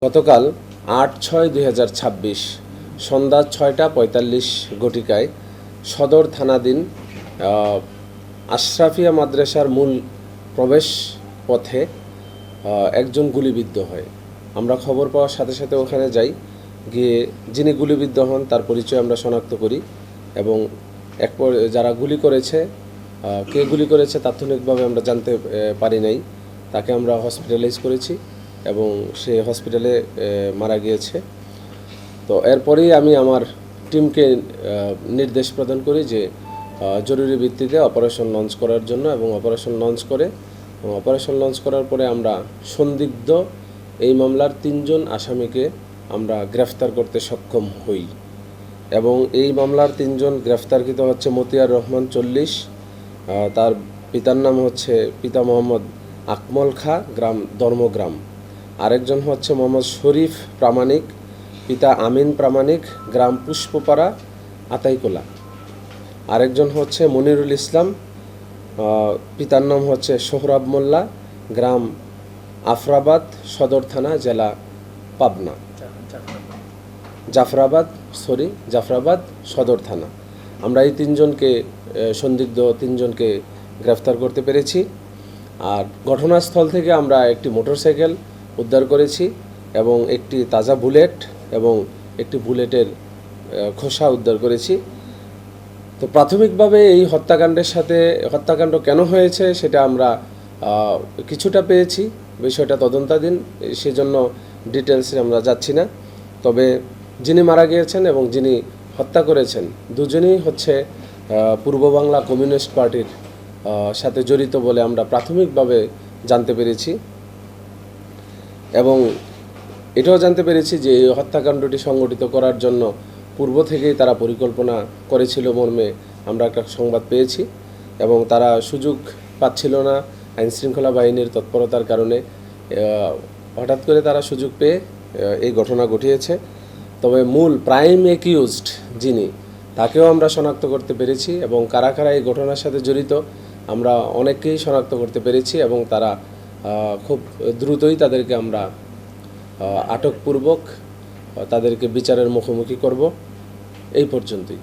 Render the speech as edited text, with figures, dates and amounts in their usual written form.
গতকাল ৮/৬/২০২৬ সন্ধ্যা ৬টা ৪৫ ঘটিকায় সদর থানাধীন আশরাফিয়া মাদ্রাসার মূল প্রবেশ পথে একজন গুলিবিদ্ধ হয়। আমরা খবর পাওয়ার সাথে সাথে ওখানে যাই, গিয়ে যিনি গুলিবিদ্ধ হন তার পরিচয় আমরা শনাক্ত করি এবং যারা গুলি করেছে, কে গুলি করেছে তাৎক্ষণিকভাবে আমরা জানতে পারি নাই। তাকে আমরা হসপিটালাইজ করেছি এবং সে হসপিটালে মারা গিয়েছে। তো এরপরেই আমি আমার টিমকে নির্দেশ প্রদান করি যে জরুরি ভিত্তিতে অপারেশন লঞ্চ করার জন্য, এবং অপারেশন লঞ্চ করার পরে আমরা সন্দিগ্ধ এই মামলার ৩জন আসামিকে আমরা গ্রেফতার করতে সক্ষম হই। এবং এই মামলার ৩জন গ্রেফতারকৃত হচ্ছে মতিয়ার রহমান ৪০, তার পিতার নাম হচ্ছে পিতা মোহাম্মদ আকমল খা, গ্রাম ধর্মগ্রাম। আরেকজন হচ্ছে মোহাম্মদ শরীফ প্রামাণিক, পিতা আমিন প্রামাণিক, গ্রাম পুষ্পপাড়া, আতাইকোলা। আরেকজন হচ্ছে মনিরুল ইসলাম, পিতার নাম হচ্ছে সোহরাব মোল্লা, গ্রাম আফরাবাদ, সদর থানা, জেলা পাবনা। জাফরাবাদ সদর থানা। আমরা এই সন্দিগ্ধ তিনজনকে গ্রেফতার করতে পেরেছি। আর ঘটনাস্থল থেকে আমরা একটি মোটরসাইকেল উদ্ধার করেছি এবং একটি তাজা বুলেট এবং একটি বুলেটের খোসা উদ্ধার করেছি। তো প্রাথমিকভাবে এই হত্যাকাণ্ড কেন হয়েছে সেটা আমরা কিছুটা পেয়েছি, বিষয়টা তদন্তাধীন, সেজন্য ডিটেলসে আমরা যাচ্ছি না। তবে যিনি মারা গিয়েছেন এবং যিনি হত্যা করেছেন দুজনেই হচ্ছে পূর্ব বাংলা কমিউনিস্ট পার্টির সাথে জড়িত বলে আমরা প্রাথমিকভাবে জানতে পেরেছি। এবং এটাও জানতে পেরেছি যে এই হত্যাকাণ্ডটি সংগঠিত করার জন্য পূর্ব থেকেই তারা পরিকল্পনা করেছিল মর্মে আমরা একটা সংবাদ পেয়েছি, এবং তারা সুযোগ পাচ্ছিল না আইনশৃঙ্খলা বাহিনীর তৎপরতার কারণে। হঠাৎ করে তারা সুযোগ পেয়ে এই ঘটনা ঘটিয়েছে। তবে মূল প্রাইম অ্যাকিউজড যিনি, তাকেও আমরা শনাক্ত করতে পেরেছি, এবং কারা কারা এই ঘটনার সাথে জড়িত আমরা অনেককেই শনাক্ত করতে পেরেছি, এবং তারা খুব দ্রুতই তাদেরকে আমরা আটকপূর্বক তাদেরকে বিচারের মুখোমুখি করব। এই পর্যন্তই।